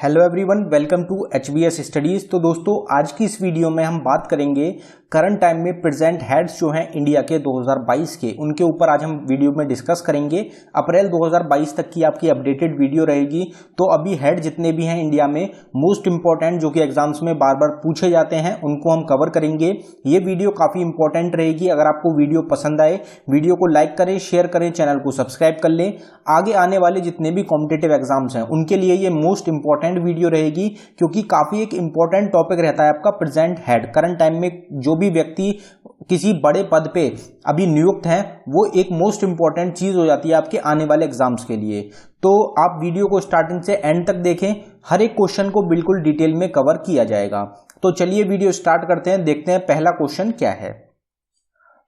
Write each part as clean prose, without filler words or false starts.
Hello everyone, welcome to HBS studies. तो दोस्तों, आज की इस वीडियो में हम बात करेंगे करंट टाइम में प्रेजेंट हेड्स जो हैं इंडिया के 2022 के, उनके ऊपर आज हम वीडियो में डिस्कस करेंगे। अप्रैल 2022 तक की आपकी अपडेटेड वीडियो रहेगी। तो अभी हेड जितने भी हैं इंडिया में मोस्ट इंपॉर्टेंट, जो कि एग्जाम्स में बार बार पूछे जाते हैं, उनको हम कवर करेंगे। ये वीडियो काफी इंपॉर्टेंट रहेगी। अगर आपको वीडियो पसंद आए, वीडियो को लाइक करें, शेयर करें, चैनल को सब्सक्राइब कर लें। आगे आने वाले जितने भी कॉम्पिटिटिव एग्जाम्स हैं उनके लिए ये मोस्ट इंपॉर्टेंट वीडियो रहेगी, क्योंकि काफी एक इंपॉर्टेंट टॉपिक रहता है आपका प्रेजेंट हेड। करंट टाइम में जो भी व्यक्ति किसी बड़े पद पे अभी नियुक्त हैं, वो एक मोस्ट इंपॉर्टेंट चीज हो जाती है आपके आने वाले एग्जाम्स के लिए। तो आप वीडियो को स्टार्टिंग से एंड तक देखें, हर एक क्वेश्चन को बिल्कुल डिटेल में कवर किया जाएगा। तो चलिए वीडियो स्टार्ट करते हैं, देखते हैं पहला क्वेश्चन क्या है।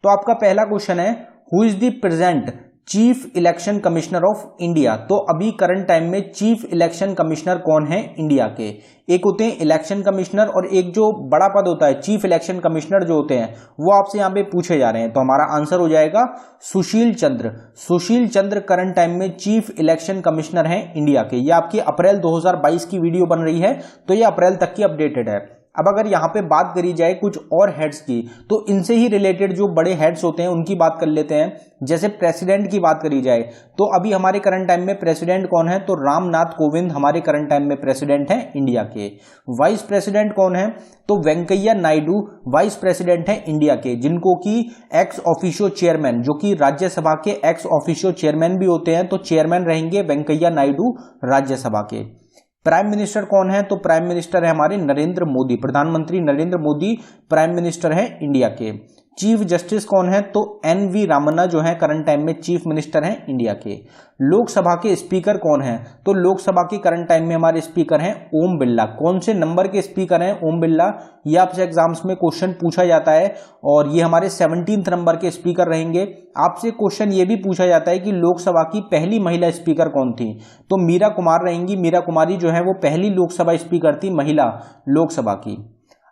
तो आपका पहला क्वेश्चन है, who is the present chief election commissioner of India. तो अभी करंट टाइम में चीफ इलेक्शन कमिश्नर कौन है इंडिया के? एक होते हैं इलेक्शन कमिश्नर, और एक जो बड़ा पद होता है चीफ इलेक्शन कमिश्नर जो होते हैं, वो आपसे यहां पे पूछे जा रहे हैं। तो हमारा आंसर हो जाएगा सुशील चंद्र। सुशील चंद्र करंट टाइम में चीफ इलेक्शन कमिश्नर हैं इंडिया के। ये आपकी अप्रैल 2022 की वीडियो बन रही है, तो ये अप्रैल तक की अपडेटेड है। अब अगर यहां पे बात करी जाए कुछ और हेड्स की, तो इनसे ही रिलेटेड जो बड़े हेड्स होते हैं उनकी बात कर लेते हैं। जैसे प्रेसिडेंट की बात करी जाए, तो अभी हमारे करंट टाइम में प्रेसिडेंट कौन है? तो रामनाथ कोविंद हमारे करंट टाइम में प्रेसिडेंट हैं इंडिया के। वाइस प्रेसिडेंट कौन है? तो वेंकैया नायडू वाइस प्रेसिडेंट हैं इंडिया के, जिनको की एक्स ऑफिशियो चेयरमैन, जो कि राज्यसभा के एक्स ऑफिशियो चेयरमैन भी होते हैं, तो चेयरमैन रहेंगे वेंकैया नायडू राज्यसभा के। प्राइम मिनिस्टर कौन है? तो प्राइम मिनिस्टर है हमारे नरेंद्र मोदी, प्रधानमंत्री नरेंद्र मोदी प्राइम मिनिस्टर है इंडिया के। चीफ जस्टिस कौन है? तो NV रामन्ना जो है करंट टाइम में चीफ मिनिस्टर हैं इंडिया के। लोकसभा के स्पीकर कौन है? तो लोकसभा के करंट टाइम में हमारे स्पीकर हैं ओम बिरला। कौन से नंबर के स्पीकर हैं ओम बिरला? ये आपसे एग्जाम्स में क्वेश्चन पूछा जाता है, और ये हमारे 17th नंबर के स्पीकर रहेंगे। आपसे क्वेश्चन ये भी पूछा जाता है कि लोकसभा की पहली महिला स्पीकर कौन थी? तो मीरा कुमार रहेंगी। मीरा कुमारी जो है वो पहली लोकसभा स्पीकर थी महिला लोकसभा की।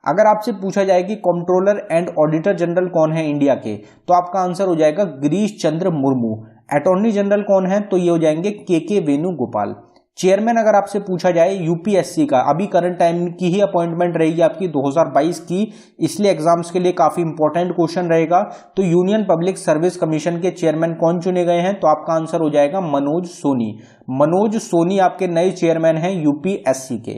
अगर आपसे पूछा जाए कि कंट्रोलर एंड ऑडिटर जनरल कौन है इंडिया के, तो आपका आंसर हो जाएगा गिरीश चंद्र मुर्मू। अटॉर्नी जनरल कौन है? तो ये हो जाएंगे KK वेणुगोपाल। चेयरमैन अगर आपसे पूछा जाए UPSC का, अभी करंट टाइम की ही अपॉइंटमेंट रहेगी आपकी 2022 की, इसलिए एग्जाम्स के लिए काफी इंपॉर्टेंट क्वेश्चन रहेगा। तो यूनियन पब्लिक सर्विस कमीशन के चेयरमैन कौन चुने गए हैं? तो आपका आंसर हो जाएगा मनोज सोनी। मनोज सोनी आपके नए चेयरमैन हैं UPSC के।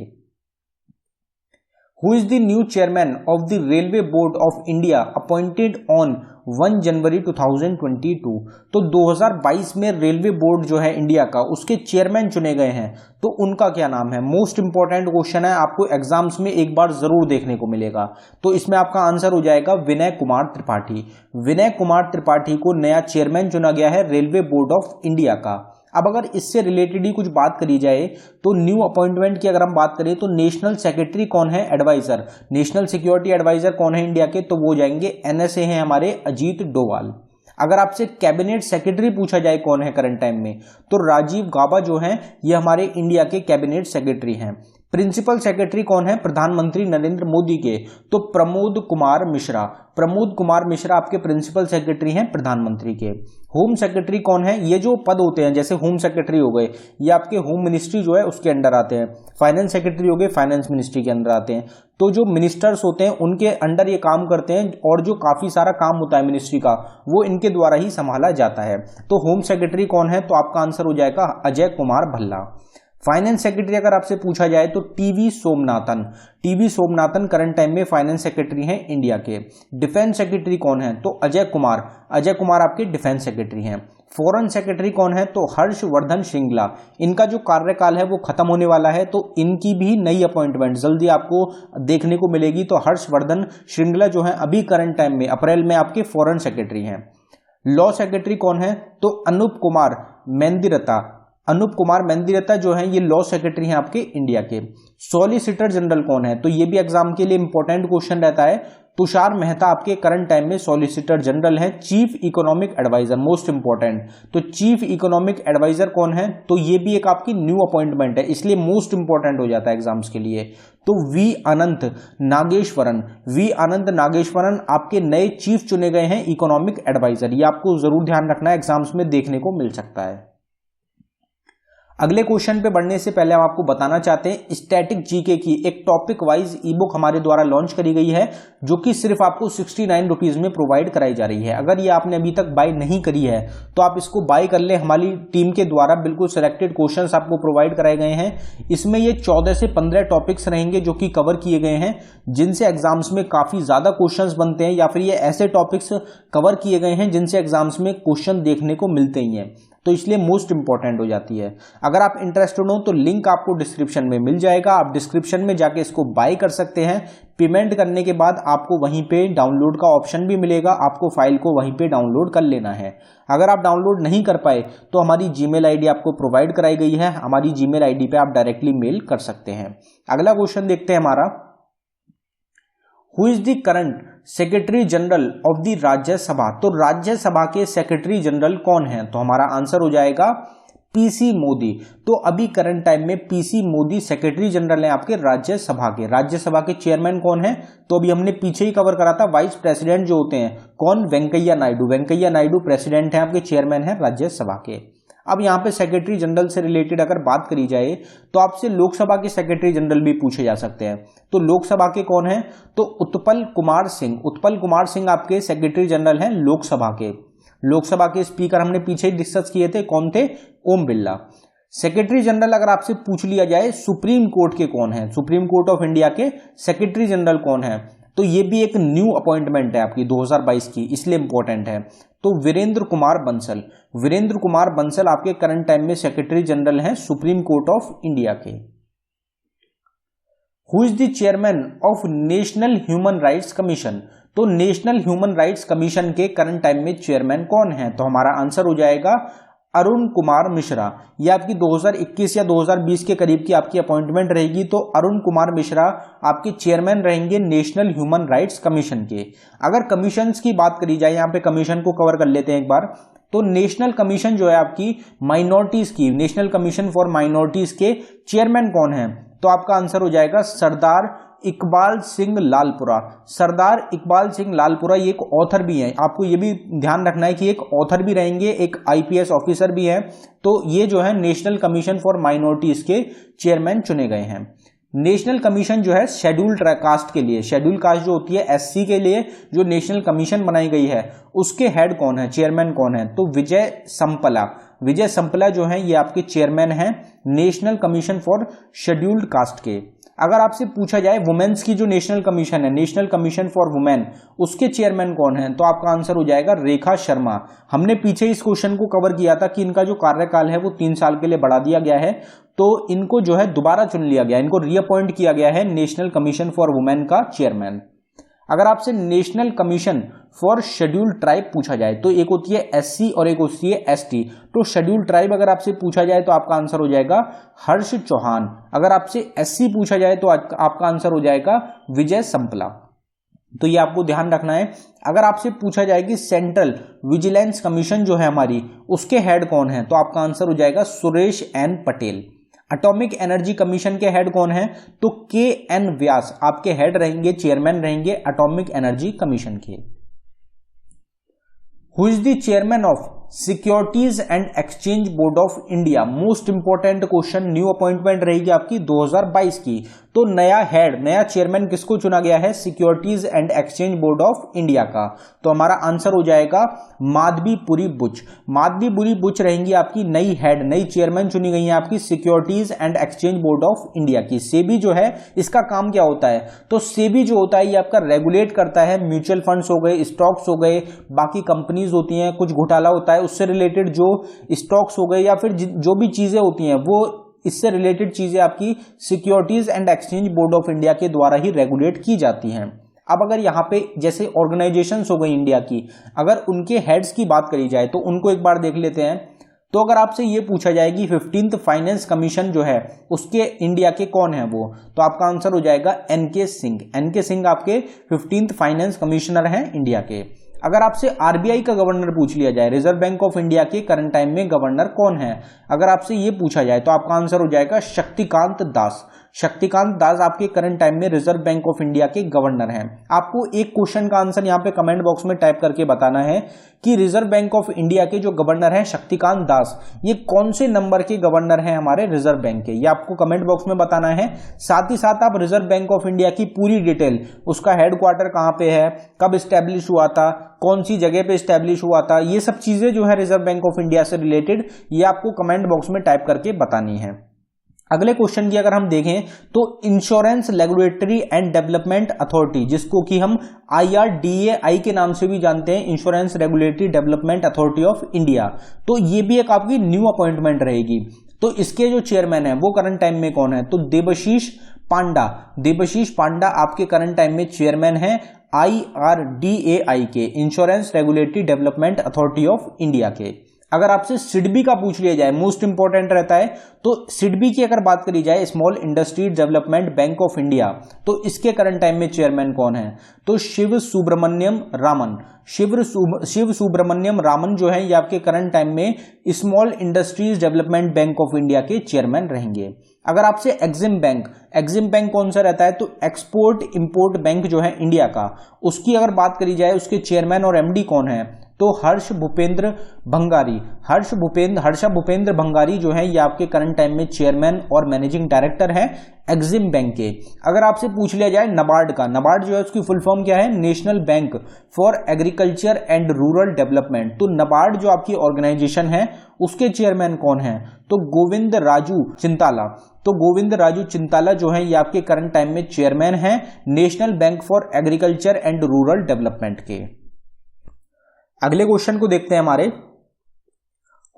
Who is the new chairman of the Railway Board of India appointed on 1 जनवरी 2022? तो 2022 में रेलवे बोर्ड जो है इंडिया का, उसके चेयरमैन चुने गए हैं, तो उनका क्या नाम है? मोस्ट इंपॉर्टेंट क्वेश्चन है, आपको एग्जाम्स में एक बार जरूर देखने को मिलेगा। तो इसमें आपका आंसर हो जाएगा विनय कुमार त्रिपाठी। विनय कुमार त्रिपाठी को नया चेयरमैन चुना गया है रेलवे बोर्ड ऑफ इंडिया का। अब अगर इससे रिलेटेड ही कुछ बात करी जाए, तो न्यू अपॉइंटमेंट की अगर हम बात करें, तो नेशनल सेक्रेटरी कौन है? एडवाइजर, नेशनल सिक्योरिटी एडवाइजर कौन है इंडिया के? तो वो जाएंगे NSA हैं हमारे अजीत डोवाल। अगर आपसे कैबिनेट सेक्रेटरी पूछा जाए कौन है करंट टाइम में, तो राजीव गाबा जो हैं ये हमारे इंडिया के कैबिनेट सेक्रेटरी हैं। प्रिंसिपल सेक्रेटरी कौन है? प्रधानमंत्री नरेंद्र मोदी के, तो प्रमोद कुमार मिश्रा। प्रमोद कुमार मिश्रा आपके प्रिंसिपल सेक्रेटरी हैं प्रधानमंत्री के। होम सेक्रेटरी कौन है? ये जो पद होते हैं, जैसे होम सेक्रेटरी हो गए, ये आपके होम मिनिस्ट्री जो है उसके अंडर आते हैं। फाइनेंस सेक्रेटरी हो गए, फाइनेंस मिनिस्ट्री के अंदर आते हैं। तो जो मिनिस्टर्स होते हैं उनके अंडर ये काम करते हैं, और जो काफी सारा काम होता है मिनिस्ट्री का, वो इनके द्वारा ही संभाला जाता है। तो होम सेक्रेटरी कौन है? तो आपका आंसर हो जाएगा अजय कुमार भल्ला। फाइनेंस सेक्रेटरी अगर आपसे पूछा जाए, तो TV Somanathan. TV Somanathan current time में फाइनेंस सेक्रेटरी हैं इंडिया के। डिफेंस सेक्रेटरी कौन है? तो अजय कुमार। अजय कुमार आपके डिफेंस सेक्रेटरी हैं। फॉरेन सेक्रेटरी कौन है? तो हर्षवर्धन श्रृंगला। इनका जो कार्यकाल है वो खत्म होने वाला है, तो इनकी भी नई अपॉइंटमेंट जल्दी आपको देखने को मिलेगी। तो हर्षवर्धन श्रृंगला जो है अभी करंट टाइम में अप्रैल में आपके फॉरेन सेक्रेटरी हैं। लॉ सेक्रेटरी कौन है? तो अनूप कुमार मेंदिरता। अनूप कुमार मेंदिरता जो है ये लॉ सेक्रेटरी हैं आपके इंडिया के। सॉलिसिटर जनरल कौन है? तो ये भी एग्जाम के लिए इंपॉर्टेंट क्वेश्चन रहता है। तुषार मेहता आपके करंट टाइम में सॉलिसिटर जनरल हैं। Chief economic adviser, most important, तो चीफ इकोनॉमिक एडवाइजर कौन है? तो ये भी एक आपकी न्यू अपॉइंटमेंट है, इसलिए मोस्ट इंपॉर्टेंट हो जाता है एग्जाम्स के लिए। तो V अनंत नागेश्वरन, V अनंत नागेश्वरन आपके नए चीफ चुने गए हैं इकोनॉमिक एडवाइजर। ये आपको जरूर ध्यान रखना है, एग्जाम्स में देखने को मिल सकता है। अगले क्वेश्चन पे बढ़ने से पहले हम आपको बताना चाहते हैं स्टैटिक जीके की एक टॉपिक वाइज ई बुक हमारे द्वारा लॉन्च करी गई है, जो कि सिर्फ आपको 69 रुपीज में प्रोवाइड कराई जा रही है। अगर ये आपने अभी तक बाय नहीं करी है तो आप इसको बाय कर ले। हमारी टीम के द्वारा बिल्कुल सिलेक्टेड क्वेश्चंस आपको प्रोवाइड कराए गए हैं। इसमें ये 14 से 15 टॉपिक्स रहेंगे जो कि कवर किए गए हैं, जिनसे एग्जाम्स में काफी ज्यादा क्वेश्चंस बनते हैं, या फिर ये ऐसे टॉपिक्स कवर किए गए हैं जिनसे एग्जाम्स में क्वेश्चन देखने को मिलते ही हैं, तो इसलिए मोस्ट इंपॉर्टेंट हो जाती है। अगर आप इंटरेस्टेड हो तो लिंक आपको डिस्क्रिप्शन में मिल जाएगा, आप डिस्क्रिप्शन में जाके इसको बाय कर सकते हैं। पेमेंट करने के बाद आपको वहीं पे डाउनलोड का ऑप्शन भी मिलेगा, आपको फाइल को वहीं पे डाउनलोड कर लेना है। अगर आप डाउनलोड नहीं कर पाए तो हमारी जीमेल आईडी आपको प्रोवाइड कराई गई है, हमारी जीमेल आईडी पे आप डायरेक्टली मेल कर सकते हैं। अगला क्वेश्चन देखते हैं हमारा, who is the current secretary general of the Rajya Sabha. तो राज्यसभा के सेक्रेटरी जनरल कौन है? तो हमारा आंसर हो जाएगा पीसी मोदी। तो अभी करंट टाइम में पीसी मोदी सेक्रेटरी जनरल हैं आपके राज्यसभा के। राज्यसभा के चेयरमैन कौन है? तो अभी हमने पीछे ही कवर करा था, वाइस प्रेसिडेंट जो होते हैं कौन? वेंकैया नायडू। वेंकैया नायडू प्रेसिडेंट हैं आपके, चेयरमैन हैं राज्यसभा के। अब यहाँ पे सेक्रेटरी जनरल से रिलेटेड अगर बात करी जाए तो आपसे लोकसभा के सेक्रेटरी जनरल भी पूछे जा सकते हैं। तो लोकसभा के कौन है? तो उत्पल कुमार सिंह। उत्पल कुमार सिंह आपके सेक्रेटरी जनरल हैं लोकसभा के। लोकसभा के स्पीकर हमने पीछे ही डिस्कस किए थे, कौन थे? ओम बिरला। सेक्रेटरी जनरल अगर आपसे पूछ लिया जाए सुप्रीम कोर्ट के कौन है? सुप्रीम कोर्ट ऑफ इंडिया के सेक्रेटरी जनरल कौन है? तो ये भी एक न्यू अपॉइंटमेंट है आपकी 2022 की, इसलिए इंपॉर्टेंट है। तो वीरेंद्र कुमार बंसल। वीरेंद्र कुमार बंसल आपके करंट टाइम में सेक्रेटरी जनरल हैं सुप्रीम कोर्ट ऑफ इंडिया के। Who is the chairman of national human rights commission. तो नेशनल ह्यूमन राइट्स कमीशन के करंट टाइम में चेयरमैन कौन है? तो हमारा आंसर हो जाएगा अरुण कुमार मिश्रा। ये आपकी 2021 या 2020 के करीब की आपकी अपॉइंटमेंट रहेगी। तो अरुण कुमार मिश्रा आपके चेयरमैन रहेंगे नेशनल ह्यूमन राइट्स कमीशन के। अगर कमीशंस की बात करी जाए, यहाँ पे कमीशन को कवर कर लेते हैं एक बार। तो नेशनल कमीशन जो है आपकी माइनॉरिटीज की, नेशनल कमीशन फॉर माइनॉरिटीज के चेयरमैन कौन है? तो आपका आंसर हो जाएगा सरदार इकबाल सिंह लालपुरा। सरदार इकबाल सिंह लालपुरा ये एक ऑथर भी हैं, आपको ये भी ध्यान रखना है कि एक ऑथर भी रहेंगे, एक आईपीएस ऑफिसर भी है। तो ये जो है नेशनल कमीशन फॉर माइनॉरिटीज के चेयरमैन चुने गए हैं। नेशनल कमीशन जो है शेड्यूल्ड कास्ट के लिए, शेड्यूल्ड कास्ट जो होती है एससी के लिए जो नेशनल कमीशन बनाई गई है, उसके हेड कौन है, चेयरमैन कौन है? तो विजय संपला। विजय संपला जो है ये आपके चेयरमैन हैं national commission for scheduled caste के। अगर आपसे पूछा जाए वुमेन्स की जो नेशनल कमीशन है, नेशनल कमीशन फॉर वुमेन, उसके चेयरमैन कौन है? तो आपका आंसर हो जाएगा रेखा शर्मा। हमने पीछे इस क्वेश्चन को कवर किया था कि इनका जो कार्यकाल है वो 3 साल के लिए बढ़ा दिया गया है, तो इनको जो है दोबारा चुन लिया गया, इनको रीअपॉइंट किया गया है नेशनल कमीशन फॉर वुमेन का चेयरमैन। अगर आपसे national commission for scheduled tribe पूछा जाए तो एक होती है एससी और एक होती है एसटी। तो शेड्यूल्ड ट्राइब अगर आपसे पूछा जाए तो आपका आंसर हो जाएगा हर्ष चौहान। अगर आपसे एससी पूछा जाए तो आपका आंसर हो जाएगा विजय संपला। तो ये आपको ध्यान रखना है। अगर आपसे पूछा जाए कि सेंट्रल विजिलेंस कमीशन जो है हमारी, उसके हेड कौन है? तो आपका आंसर हो जाएगा Suresh N Patel. Atomic energy commission के हेड कौन है? तो के एन व्यास आपके हेड रहेंगे, चेयरमैन रहेंगे एटॉमिक एनर्जी कमीशन के। Who is the chairman of securities and exchange board of India? Most important question, new appointment रहेगी आपकी 2022 की। तो नया हेड, नया चेयरमैन किसको चुना गया है? Securities and exchange board of India का। तो हमारा आंसर हो जाएगा माधवीपुरी बुच। माधवीपुरी बुच रहेंगी आपकी नई हेड, नई चेयरमैन चुनी गई है आपकी securities and exchange board of India की। सेबी जो है इसका काम क्या होता है? तो सेबी जो होता है ये आपका रेगुलेट करता है म्यूचुअल फंड्स हो गए, स्टॉक्स हो गए, बाकी कंपनीज होती हैं, कुछ घोटाला होता है उससे रिलेटेड जो स्टॉक्स हो गए या फिर जो भी चीजें होती हैं वो इससे रिलेटेड चीजें आपकी securities and exchange board of India के द्वारा ही रेगुलेट की जाती हैं। अब अगर यहाँ पे जैसे ऑर्गेनाइजेशंस हो गई इंडिया की, अगर उनके हेड्स की बात करी जाए तो उनको एक बार देख लेते हैं। तो अगर आपसे ये पूछा जाए कि 15th फाइनेंस कमीशन जो है उसके इंडिया के कौन है वो, तो आपका आंसर हो जाएगा एनके सिंह। एनके सिंह आपके 15th फाइनेंस कमिश्नर हैं इंडिया के। अगर आपसे आरबीआई का गवर्नर पूछ लिया जाए, रिजर्व बैंक ऑफ इंडिया के करंट टाइम में गवर्नर कौन है, अगर आपसे ये पूछा जाए तो आपका आंसर हो जाएगा शक्तिकांत दास। शक्तिकांत दास आपके करंट टाइम में रिजर्व बैंक ऑफ इंडिया के गवर्नर हैं। आपको एक क्वेश्चन का आंसर यहां पे कमेंट बॉक्स में टाइप करके बताना है कि रिजर्व बैंक ऑफ इंडिया के जो गवर्नर हैं शक्तिकांत दास, ये कौन से नंबर के गवर्नर हैं हमारे रिजर्व बैंक के, ये आपको कमेंट बॉक्स में बताना है। साथ ही साथ आप रिजर्व बैंक ऑफ इंडिया की पूरी डिटेल, उसका हेडक्वार्टर कहां पे है, कब स्टैब्लिश हुआ था, कौन सी जगह पे स्टैब्लिश हुआ था, ये सब चीजें जो है रिजर्व बैंक ऑफ इंडिया से रिलेटेड, ये आपको कमेंट बॉक्स में टाइप करके बतानी है। अगले क्वेश्चन की अगर हम देखें तो insurance regulatory and development authority, जिसको कि हम IRDAI के नाम से भी जानते हैं, insurance regulatory development authority of India, तो ये भी एक आपकी न्यू अपॉइंटमेंट रहेगी। तो इसके जो चेयरमैन है वो करंट टाइम में कौन है, तो देबशीष पांडा। देबशीष पांडा आपके करंट टाइम में चेयरमैन है IRDAI के, insurance regulatory development authority of India के। अगर आपसे सिडबी का पूछ लिया जाए, मोस्ट इंपॉर्टेंट रहता है, तो सिडबी की अगर बात करी जाए, small industry development bank of India, तो इसके करंट टाइम में चेयरमैन कौन है, तो शिव सुब्रमण्यम रामन। शिव सुब्रमण्यम रामन जो है ये आपके करंट टाइम में small industries development bank of India के चेयरमैन रहेंगे। अगर आपसे एग्जिम बैंक कौन सा रहता है, तो एक्सपोर्ट इंपोर्ट बैंक जो है इंडिया का, उसकी अगर बात करी जाए, उसके चेयरमैन और MD कौन है, तो हर्ष भूपेंद्र भंगारी जो है ये आपके करंट टाइम में चेयरमैन और मैनेजिंग डायरेक्टर है एग्जिम बैंक के। अगर आपसे पूछ लिया जाए नबार्ड का, नबार्ड जो है उसकी फुल फॉर्म क्या है, national bank for agriculture and rural development, तो नबार्ड जो आपकी ऑर्गेनाइजेशन है उसके चेयरमैन कौन है, तो गोविंद राजू चिंताला। तो गोविंद राजू चिंताला जो है ये आपके करंट टाइम में चेयरमैन है national bank for agriculture and rural development के। अगले क्वेश्चन को देखते हैं हमारे,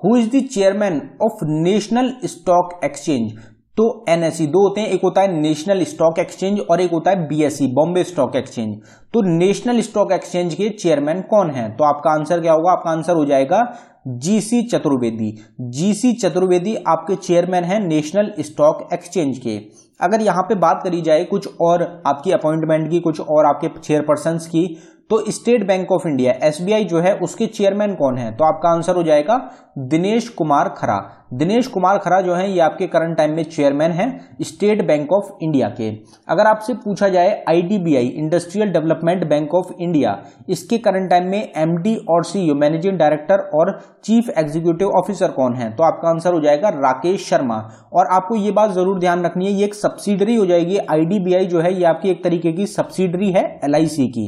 who is the chairman of national stock exchange, तो NSE दो होते हैं, एक होता है नेशनल स्टॉक एक्सचेंज और एक होता है BSE बॉम्बे स्टॉक एक्सचेंज। तो नेशनल स्टॉक एक्सचेंज के चेयरमैन कौन है, तो आपका आंसर क्या होगा, आपका आंसर हो जाएगा GC चतुर्वेदी। GC चतुर्वेदी आपके चेयरमैन है नेशनल स्टॉक एक्सचेंज के। अगर यहां पे बात करी जाए कुछ और आपकी अपॉइंटमेंट की, कुछ और आपके चेयरपर्सन्स की, तो state bank of India SBI जो है उसके चेयरमैन कौन है, तो आपका आंसर हो जाएगा दिनेश कुमार खरा। दिनेश कुमार खरा जो है ये आपके करंट टाइम में चेयरमैन है स्टेट बैंक ऑफ इंडिया के। अगर आपसे पूछा जाए IDBI industrial development bank of India, इसके करंट टाइम में MD और CEO मैनेजिंग डायरेक्टर और चीफ एग्जीक्यूटिव ऑफिसर कौन है, तो आपका आंसर हो जाएगा राकेश शर्मा। और आपको ये बात जरूर ध्यान रखनी है, ये एक सब्सिडरी हो जाएगी। IDBI जो है ये आपकी एक तरीके की सब्सिडरी है LIC की।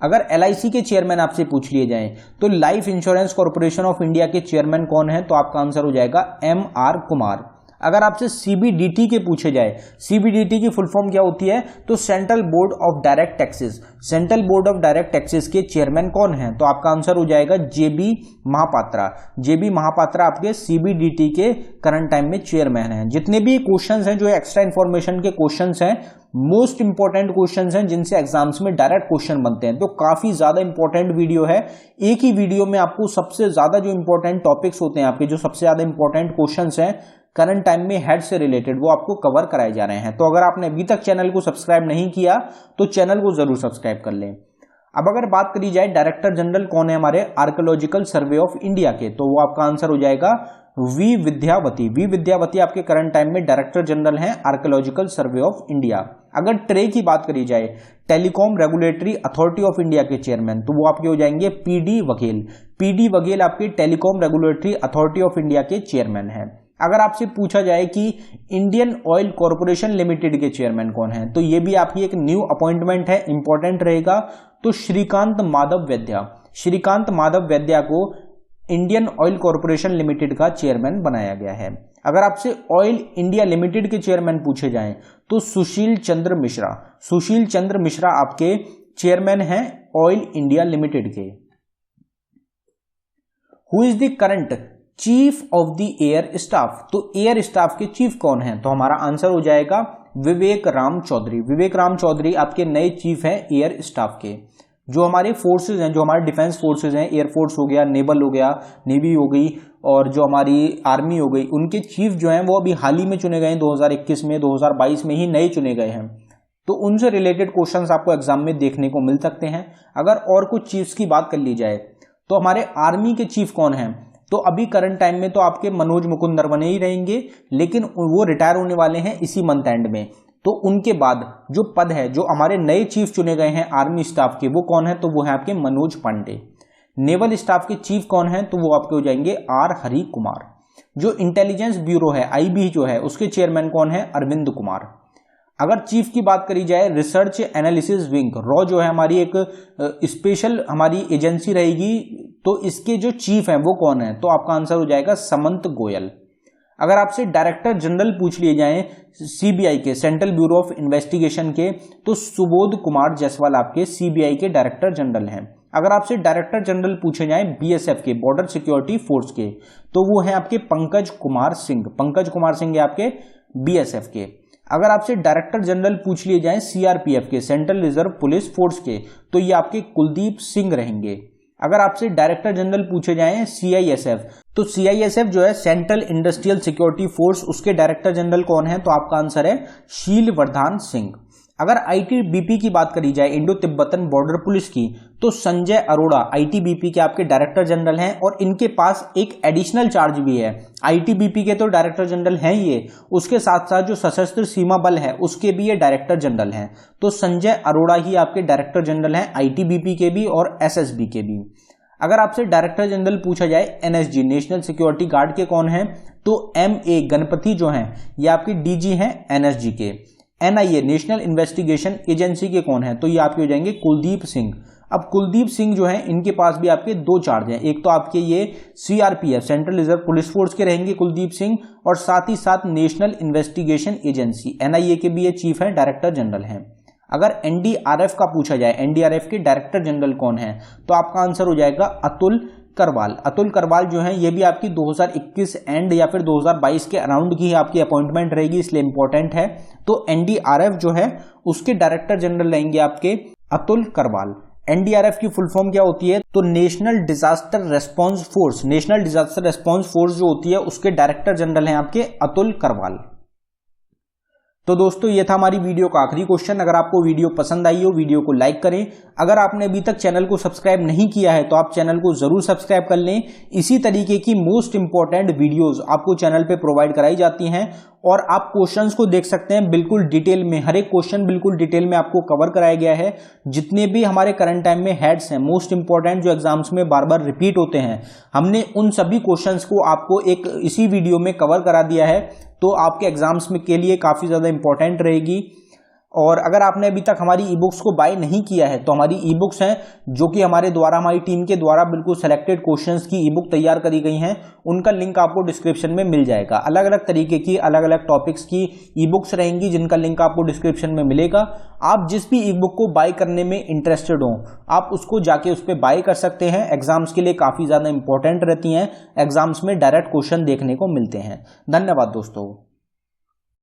अगर LIC के चेयरमैन आपसे पूछ लिए जाएं, तो life insurance corporation of India के चेयरमैन कौन है, तो आपका आंसर हो जाएगा MR कुमार। अगर आपसे CBDT के पूछे जाए, CBDT की फुल फॉर्म क्या होती है, तो central board of direct taxes. Central board of direct taxes के चेयरमैन कौन है, तो आपका आंसर हो जाएगा JB महापात्रा। JB महापात्रा आपके CBDT के करंट टाइम में चेयरमैन हैं। जितने भी क्वेश्चंस हैं जो एक्स्ट्रा इंफॉर्मेशन के क्वेश्चंस हैं, मोस्ट इंपॉर्टेंट क्वेश्चंस हैं जिनसे एग्जाम्स में डायरेक्ट क्वेश्चन बनते हैं, तो काफी ज्यादा इंपॉर्टेंट वीडियो है। एक ही वीडियो में आपको सबसे ज्यादा जो इंपॉर्टेंट टॉपिक्स होते हैं, आपके जो सबसे ज्यादा इंपॉर्टेंट क्वेश्चंस हैं करंट टाइम में हेड से रिलेटेड, वो आपको कवर कराए जा रहे हैं। तो अगर आपने अभी तक चैनल को सब्सक्राइब नहीं किया तो चैनल को जरूर सब्सक्राइब कर लें। अब अगर बात करी जाए डायरेक्टर जनरल कौन है हमारे आर्कियोलॉजिकल सर्वे ऑफ इंडिया के, तो वो आपका आंसर हो जाएगा वी विद्यावती आपके करंट टाइम में डायरेक्टर जनरल हैं आर्कियोलॉजिकल सर्वे ऑफ इंडिया। अगर ट्रे की बात करी जाए, telecom regulatory authority of India के चेयरमैन, तो वो आपके हो जाएंगे PD वघेल आपके telecom regulatory authority of India के चेयरमैन हैं। अगर आपसे पूछा जाए कि इंडियन ऑयल कॉर्पोरेशन लिमिटेड के चेयरमैन कौन है, तो ये भी आपकी एक न्यू अपॉइंटमेंट है, इंपॉर्टेंट रहेगा, तो श्रीकांत माधव वैद्या को इंडियन ऑयल कॉर्पोरेशन लिमिटेड का चेयरमैन बनाया गया है। अगर आपसे ऑयल इंडिया लिमिटेड के चेयरमैन पूछे जाएं, तो सुशील चंद्र मिश्रा आपके चेयरमैन हैं ऑयल इंडिया लिमिटेड के। Who is the current chief of the air staff, तो एयर स्टाफ के चीफ कौन है, तो हमारा आंसर हो जाएगा विवेक राम चौधरी आपके नए चीफ हैं एयर स्टाफ के। जो हमारे फोर्सेज हैं, जो हमारे डिफेंस फोर्सेज हैं, एयरफोर्स हो गया, नेवल हो गया, नेवी हो गई और जो हमारी आर्मी हो गई, उनके चीफ जो हैं वो अभी हाल ही में चुने गए हैं, 2021 में 2022 में ही नए चुने गए हैं। तो उनसे रिलेटेड क्वेश्चंस आपको एग्जाम में देखने को मिल सकते हैं। अगर और कुछ चीफ्स की बात कर ली जाए तो हमारे आर्मी के चीफ कौन हैं, तो अभी करंट टाइम में तो आपके मनोज मुकुंद नरवणे ही रहेंगे, लेकिन वो रिटायर होने वाले हैं इसी मंथ एंड में। तो उनके बाद जो पद है, जो हमारे नए चीफ चुने गए हैं आर्मी स्टाफ के, वो कौन है, तो वो है आपके मनोज पांडे। नेवल स्टाफ के चीफ कौन है, तो वो आपके हो जाएंगे आर हरि कुमार। जो इंटेलिजेंस ब्यूरो है आईबी जो है, उसके चेयरमैन कौन है, अरविंद कुमार। अगर चीफ की बात करी जाए रिसर्च एनालिसिस विंग, रॉ जो है हमारी एक स्पेशल हमारी एजेंसी रहेगी, तो इसके जो चीफ हैं वो कौन है, तो आपका आंसर हो जाएगा समंत गोयल। अगर आपसे डायरेक्टर जनरल पूछ लिए जाएं सीबीआई के, सेंट्रल ब्यूरो ऑफ इन्वेस्टिगेशन के, तो सुबोध कुमार जायसवाल आपके सीबीआई के डायरेक्टर जनरल हैं। अगर आपसे डायरेक्टर जनरल पूछे जाएं बीएसएफ के, बॉर्डर सिक्योरिटी फोर्स के, तो वो है आपके पंकज कुमार सिंह। पंकज कुमार सिंह आपके बीएसएफ के। अगर आपसे डायरेक्टर जनरल पूछ लिए जाएं सीआरपीएफ के, सेंट्रल रिजर्व पुलिस फोर्स के, तो ये आपके कुलदीप सिंह रहेंगे। अगर आपसे डायरेक्टर जनरल पूछे जाएं सीआईएसएफ, तो सीआईएसएफ जो है सेंट्रल इंडस्ट्रियल सिक्योरिटी फोर्स, उसके डायरेक्टर जनरल कौन है, तो आपका आंसर है शील वर्धान सिंह। अगर आईटीबीपी की बात करी जाए, इंडो तिब्बतन बॉर्डर पुलिस की, तो संजय अरोड़ा आईटीबीपी के आपके डायरेक्टर जनरल हैं, और इनके पास एक एडिशनल चार्ज भी है। आईटीबीपी के तो डायरेक्टर जनरल हैं ये, उसके साथ साथ जो सशस्त्र सीमा बल है उसके भी ये डायरेक्टर जनरल हैं। तो संजय अरोड़ा ही आपके डायरेक्टर जनरल हैं आईटीबीपी के भी और एसएसबी के भी। अगर आपसे डायरेक्टर जनरल पूछा जाए एनएसजी, नेशनल सिक्योरिटी गार्ड के कौन है, तो एमए गणपति जो हैं ये आपके डीजी हैं एनएसजी के। एनआईए, नेशनल इन्वेस्टिगेशन एजेंसी के कौन है, तो ये आपके हो जाएंगे कुलदीप सिंह। अब कुलदीप सिंह जो हैं इनके पास भी आपके दो चार्ज हैं, एक तो आपके ये CRPF, central reserve police force के रहेंगे कुलदीप सिंह, और साथ ही साथ नेशनल इन्वेस्टिगेशन एजेंसी एनआईए के भी ये चीफ हैं, डायरेक्टर जनरल हैं। अगर एनडीआरएफ का पूछा जाए, एनडीआरएफ के डायरेक्टर जनरल कौन है, तो आपका आंसर हो जाएगा अतुल करवाल। अतुल करवाल जो है ये भी आपकी 2021 एंड या फिर 2022 के अराउंड की आपकी अपॉइंटमेंट रहेगी, इसलिए इंपॉर्टेंट है। तो एनडीआरएफ जो है उसके डायरेक्टर जनरल रहेंगे आपके अतुल करवाल। एनडीआरएफ की फुल फॉर्म क्या होती है, तो national disaster response force. National disaster response force जो होती है उसके डायरेक्टर जनरल हैं आपके अतुल करवाल। तो दोस्तों ये था हमारी वीडियो का आखिरी क्वेश्चन। अगर आपको वीडियो पसंद आई हो, वीडियो को लाइक करें। अगर आपने अभी तक चैनल को सब्सक्राइब नहीं किया है तो आप चैनल को जरूर सब्सक्राइब कर लें। इसी तरीके की मोस्ट इंपॉर्टेंट वीडियोस आपको चैनल पे प्रोवाइड कराई जाती हैं, और आप क्वेश्चंस को देख सकते हैं बिल्कुल डिटेल में। हर एक क्वेश्चन बिल्कुल डिटेल में आपको कवर कराया गया है। जितने भी हमारे करंट टाइम में हेड्स हैं मोस्ट इंपॉर्टेंट, जो एग्जाम्स में बार बार रिपीट होते हैं, हमने उन सभी क्वेश्चंस को आपको एक इसी वीडियो में कवर करा दिया है, तो आपके एग्जाम्स में के लिए काफ़ी ज़्यादा इंपॉर्टेंट रहेगी। और अगर आपने अभी तक हमारी ई बुक्स को बाय नहीं किया है, तो हमारी ई बुक्स हैं जो कि हमारे द्वारा, हमारी टीम के द्वारा बिल्कुल सेलेक्टेड क्वेश्चंस की ई बुक तैयार करी गई हैं। उनका लिंक आपको डिस्क्रिप्शन में मिल जाएगा। अलग अलग तरीके की अलग अलग टॉपिक्स की ई बुक्स रहेंगी जिनका लिंक आपको डिस्क्रिप्शन में मिलेगा। आप जिस भी ई बुक को बाय करने में इंटरेस्टेड हो, आप उसको जाके उस पर बाय कर सकते हैं। एग्जाम्स के लिए काफ़ी ज़्यादा इंपॉर्टेंट रहती हैं, एग्जाम्स में डायरेक्ट क्वेश्चन देखने को मिलते हैं। धन्यवाद दोस्तों।